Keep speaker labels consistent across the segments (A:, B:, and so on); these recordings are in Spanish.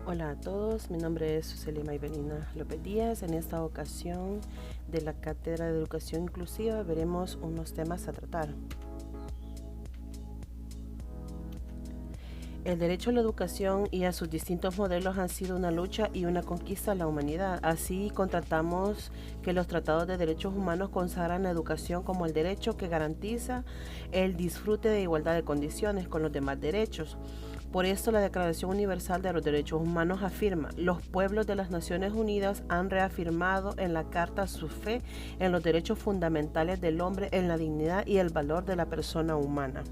A: Hola a todos, mi nombre es Suselima Ivelina López Díaz. En esta ocasión de la Cátedra de Educación Inclusiva veremos unos temas a tratar. El derecho a la educación y a sus distintos modelos han sido una lucha y una conquista de la humanidad. Así constatamos que los tratados de derechos humanos consagran la educación como el derecho que garantiza el disfrute de igualdad de condiciones con los demás derechos. Por esto la Declaración Universal de los Derechos Humanos afirma: los pueblos de las Naciones Unidas han reafirmado en la Carta su fe en los derechos fundamentales del hombre, en la dignidad y el valor de la persona humana.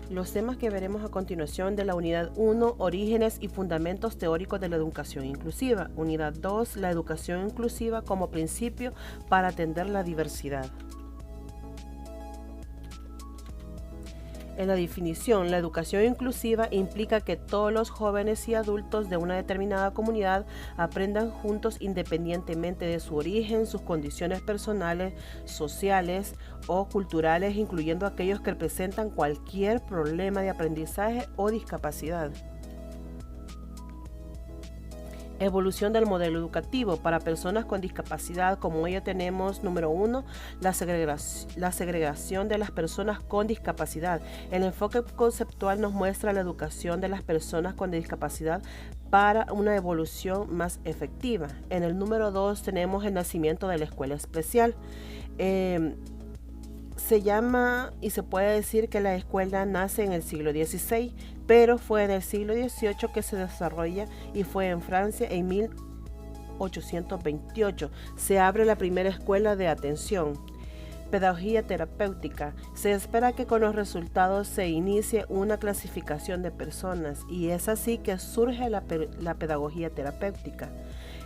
A: Los temas que veremos a continuación de la Unidad 1, Orígenes y Fundamentos Teóricos de la Educación Inclusiva. Unidad 2, la educación inclusiva como principio para atender la diversidad. En la definición, la educación inclusiva implica que todos los jóvenes y adultos de una determinada comunidad aprendan juntos independientemente de su origen, sus condiciones personales, sociales o culturales, incluyendo aquellos que presentan cualquier problema de aprendizaje o discapacidad. Evolución del modelo educativo para personas con discapacidad. Como ello tenemos, número 1, la segregación de las personas con discapacidad. El enfoque conceptual nos muestra la educación de las personas con discapacidad para una evolución más efectiva. En el número 2 tenemos el nacimiento de la escuela especial. Se llama y se puede decir que la escuela nace en el siglo XVI, pero fue en el siglo XVIII que se desarrolla y fue en Francia en 1828. Se abre la primera escuela de atención. Pedagogía terapéutica. Se espera que con los resultados se inicie una clasificación de personas y es así que surge la pedagogía terapéutica.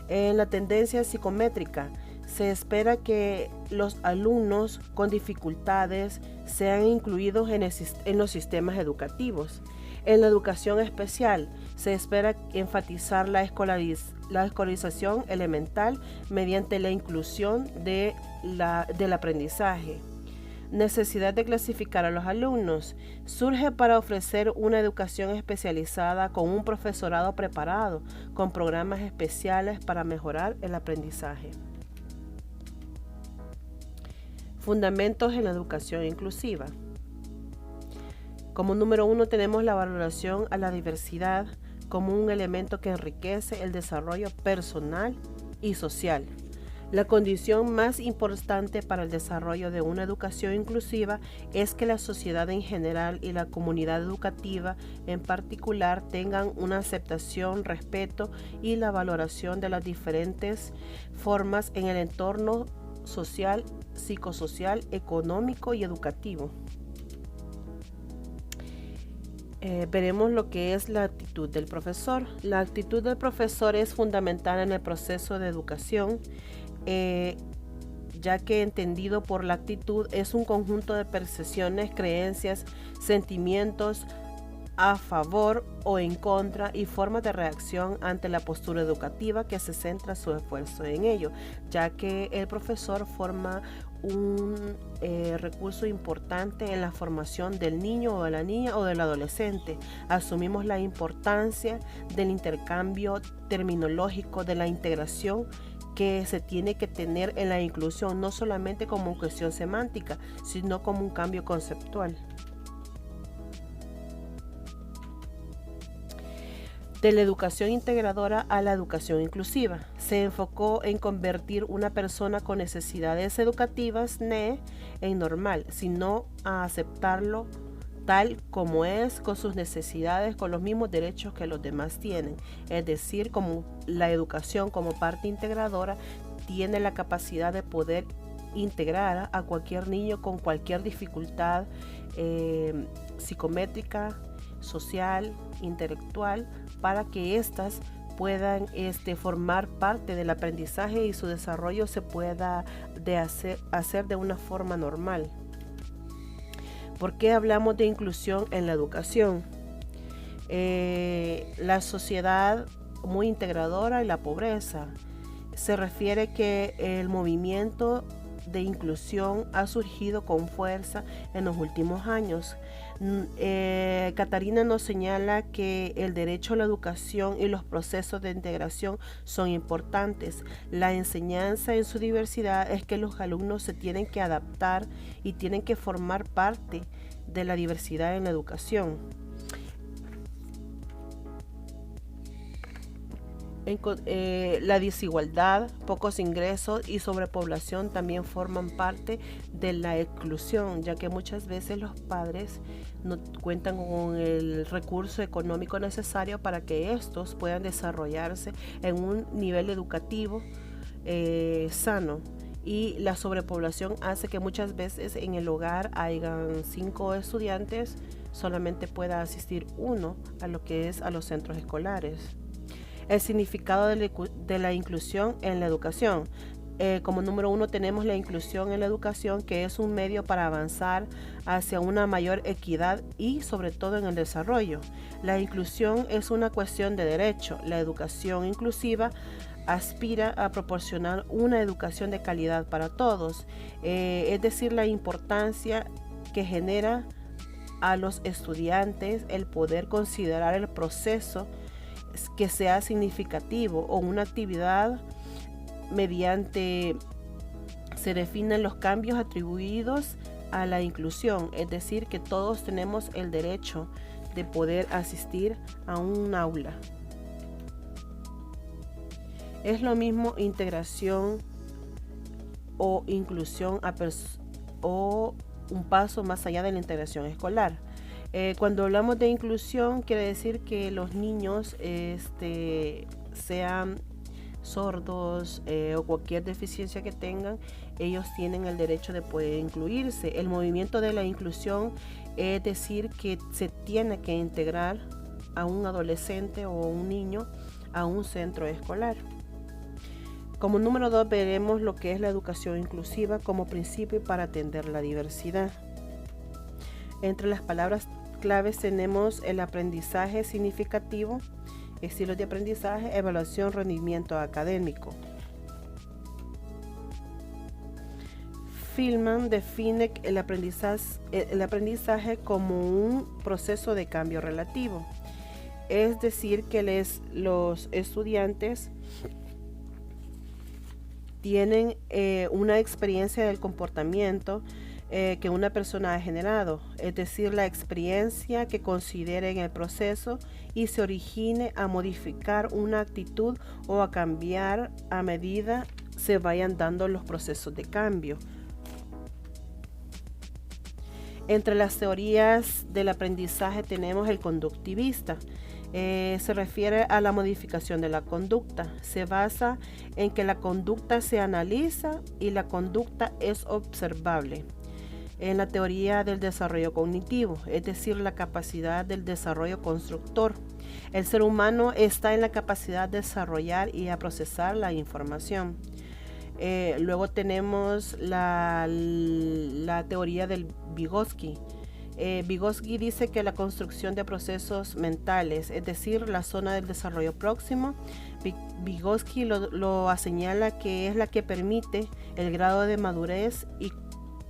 A: En la tendencia psicométrica, se espera que los alumnos con dificultades sean incluidos en los sistemas educativos. En la educación especial, se espera enfatizar la escolarización elemental mediante la inclusión del aprendizaje. Necesidad de clasificar a los alumnos. Surge para ofrecer una educación especializada con un profesorado preparado, con programas especiales para mejorar el aprendizaje. Fundamentos en la educación inclusiva. Como número 1 tenemos la valoración a la diversidad como un elemento que enriquece el desarrollo personal y social. La condición más importante para el desarrollo de una educación inclusiva es que la sociedad en general y la comunidad educativa en particular tengan una aceptación, respeto y la valoración de las diferentes formas en el entorno social, psicosocial, económico y educativo. Veremos lo que es la actitud del profesor. La actitud del profesor es fundamental en el proceso de educación, ya que entendido por la actitud es un conjunto de percepciones, creencias, sentimientos a favor o en contra y formas de reacción ante la postura educativa que se centra su esfuerzo en ello, ya que el profesor forma un recurso importante en la formación del niño o de la niña o del adolescente. Asumimos la importancia del intercambio terminológico, de la integración que se tiene que tener en la inclusión, no solamente como cuestión semántica, sino como un cambio conceptual. De la educación integradora a la educación inclusiva. Se enfocó en convertir una persona con necesidades educativas (NE) en normal, sino a aceptarlo tal como es, con sus necesidades, con los mismos derechos que los demás tienen. Es decir, como la educación como parte integradora tiene la capacidad de poder integrar a cualquier niño con cualquier dificultad psicométrica, social, intelectual, para que éstas puedan formar parte del aprendizaje y su desarrollo se pueda hacer de una forma normal. ¿Por qué hablamos de inclusión en la educación? La sociedad muy integradora y la pobreza. Se refiere que el movimiento de inclusión ha surgido con fuerza en los últimos años. Catarina nos señala que el derecho a la educación y los procesos de integración son importantes. La enseñanza en su diversidad es que los alumnos se tienen que adaptar y tienen que formar parte de la diversidad en la educación. La desigualdad, pocos ingresos y sobrepoblación también forman parte de la exclusión, ya que muchas veces los padres no cuentan con el recurso económico necesario para que estos puedan desarrollarse en un nivel educativo sano. Y la sobrepoblación hace que muchas veces en el hogar hayan 5 estudiantes, solamente pueda asistir uno a lo que es a los centros escolares. El significado de la inclusión en la educación. Como número 1 tenemos la inclusión en la educación, que es un medio para avanzar hacia una mayor equidad y sobre todo en el desarrollo. La inclusión es una cuestión de derecho. La educación inclusiva aspira a proporcionar una educación de calidad para todos, es decir, la importancia que genera a los estudiantes el poder considerar el proceso que sea significativo o una actividad mediante se definen los cambios atribuidos a la inclusión, es decir, que todos tenemos el derecho de poder asistir a un aula. Es lo mismo integración o inclusión o un paso más allá de la integración escolar. Cuando hablamos de inclusión, quiere decir que los niños sean sordos o cualquier deficiencia que tengan, ellos tienen el derecho de poder incluirse. El movimiento de la inclusión es decir que se tiene que integrar a un adolescente o un niño a un centro escolar. Como número 2 veremos lo que es la educación inclusiva como principio para atender la diversidad. Entre las palabras claves tenemos el aprendizaje significativo, estilos de aprendizaje, evaluación, rendimiento académico. Feldman define el aprendizaje como un proceso de cambio relativo, es decir, que los estudiantes tienen una experiencia del comportamiento que una persona ha generado, es decir, la experiencia que considere en el proceso y se origine a modificar una actitud o a cambiar a medida se vayan dando los procesos de cambio. Entre las teorías del aprendizaje tenemos el conductivista. Se refiere a la modificación de la conducta. Se basa en que la conducta se analiza y la conducta es observable. En la teoría del desarrollo cognitivo, es decir, la capacidad del desarrollo constructor. El ser humano está en la capacidad de desarrollar y a procesar la información. Luego tenemos la teoría del Vygotsky. Vygotsky dice que la construcción de procesos mentales, es decir, la zona del desarrollo próximo, Vygotsky lo señala que es la que permite el grado de madurez y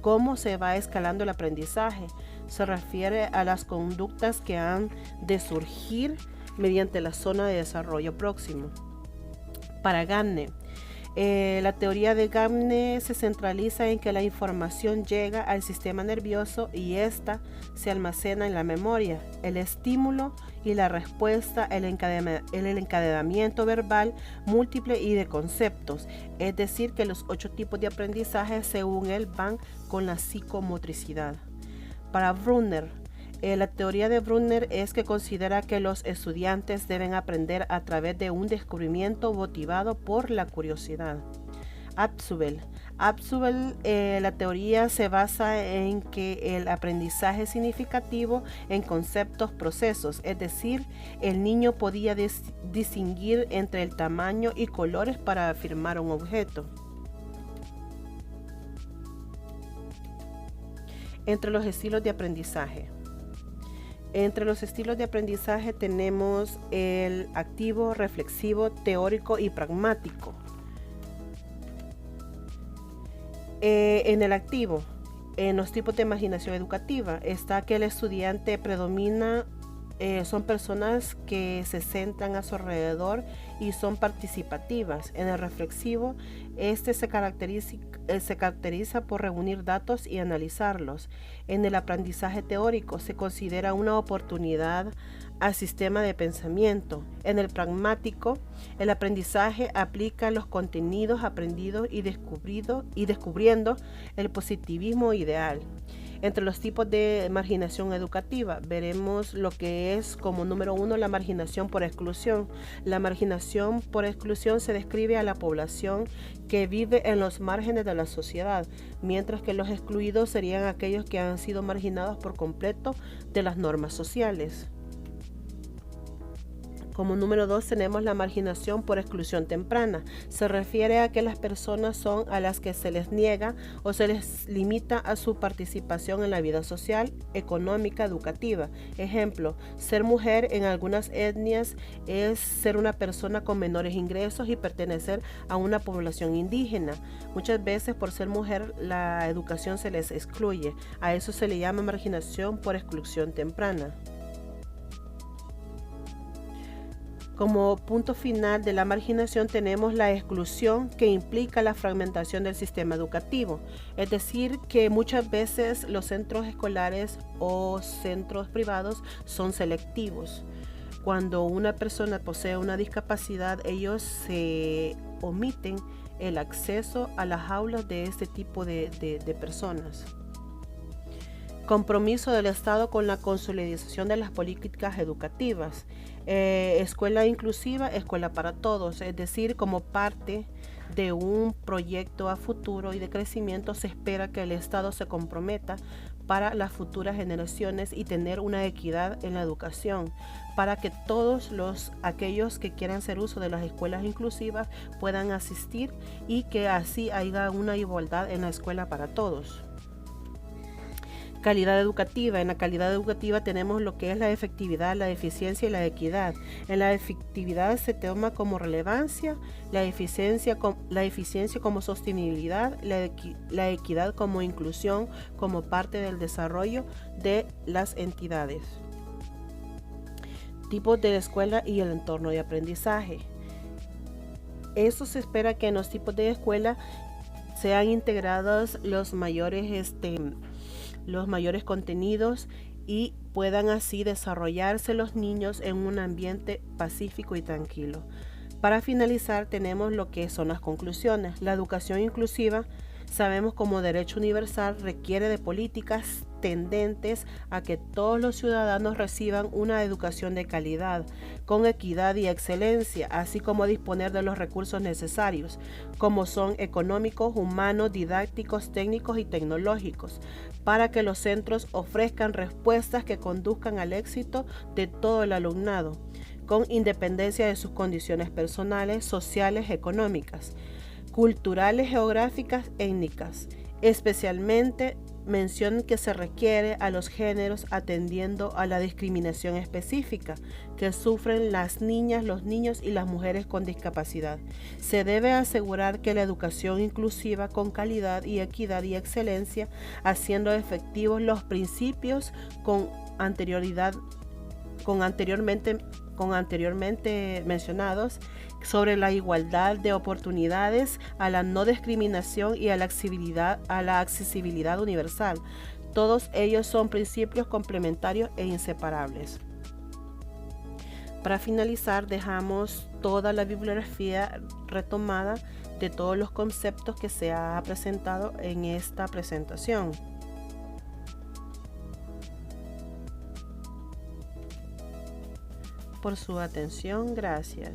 A: cómo se va escalando el aprendizaje. Se refiere a las conductas que han de surgir mediante la zona de desarrollo próximo. Para Gagne, la teoría de Gagne se centraliza en que la información llega al sistema nervioso y ésta se almacena en la memoria. El estímulo y la respuesta, el encadenamiento verbal múltiple y de conceptos, es decir, que los 8 tipos de aprendizaje según él van con la psicomotricidad. Para Brunner, la teoría de Brunner es que considera que los estudiantes deben aprender a través de un descubrimiento motivado por la curiosidad. Abzubel, la teoría se basa en que el aprendizaje significativo en conceptos, procesos, es decir, el niño podía distinguir entre el tamaño y colores para afirmar un objeto. Entre los estilos de aprendizaje. Entre los estilos de aprendizaje tenemos el activo, reflexivo, teórico y pragmático. En el activo, en los tipos de marginación educativa, está que el estudiante predomina, son personas que se centran a su alrededor y son participativas. En el reflexivo, este se caracteriza por reunir datos y analizarlos. En el aprendizaje teórico se considera una oportunidad al sistema de pensamiento. En el pragmático, el aprendizaje aplica los contenidos aprendidos y descubriendo el positivismo ideal. Entre los tipos de marginación educativa, veremos lo que es como número 1 la marginación por exclusión. La marginación por exclusión se describe a la población que vive en los márgenes de la sociedad, mientras que los excluidos serían aquellos que han sido marginados por completo de las normas sociales. Como número 2 tenemos la marginación por exclusión temprana. Se refiere a que las personas son a las que se les niega o se les limita a su participación en la vida social, económica, educativa. Ejemplo, ser mujer en algunas etnias es ser una persona con menores ingresos y pertenecer a una población indígena. Muchas veces por ser mujer la educación se les excluye. A eso se le llama marginación por exclusión temprana. Como punto final de la marginación tenemos la exclusión, que implica la fragmentación del sistema educativo. Es decir, que muchas veces los centros escolares o centros privados son selectivos. Cuando una persona posee una discapacidad, ellos se omiten el acceso a las aulas de este tipo de personas. Compromiso del Estado con la consolidación de las políticas educativas. Escuela inclusiva, escuela para todos, es decir, como parte de un proyecto a futuro y de crecimiento, se espera que el Estado se comprometa para las futuras generaciones y tener una equidad en la educación, para que todos aquellos que quieran hacer uso de las escuelas inclusivas puedan asistir y que así haya una igualdad en la escuela para todos. Calidad educativa. En la calidad educativa tenemos lo que es la efectividad, la eficiencia y la equidad. En la efectividad se toma como relevancia la eficiencia como sostenibilidad, la equidad como inclusión, como parte del desarrollo de las entidades. Tipos de la escuela y el entorno de aprendizaje. Eso se espera que en los tipos de escuela sean integrados los mayores contenidos y puedan así desarrollarse los niños en un ambiente pacífico y tranquilo. Para finalizar tenemos lo que son las conclusiones. La educación inclusiva, sabemos como derecho universal, requiere de políticas tendentes a que todos los ciudadanos reciban una educación de calidad, con equidad y excelencia, así como disponer de los recursos necesarios, como son económicos, humanos, didácticos, técnicos y tecnológicos, para que los centros ofrezcan respuestas que conduzcan al éxito de todo el alumnado, con independencia de sus condiciones personales, sociales, económicas, culturales, geográficas, étnicas, especialmente mención que se requiere a los géneros, atendiendo a la discriminación específica que sufren las niñas, los niños y las mujeres con discapacidad. Se debe asegurar que la educación inclusiva con calidad y equidad y excelencia, haciendo efectivos los principios anteriormente mencionados sobre la igualdad de oportunidades, a la no discriminación y a la accesibilidad universal. Todos ellos son principios complementarios e inseparables. Para finalizar, dejamos toda la bibliografía retomada de todos los conceptos que se ha presentado en esta presentación. Por su atención, gracias.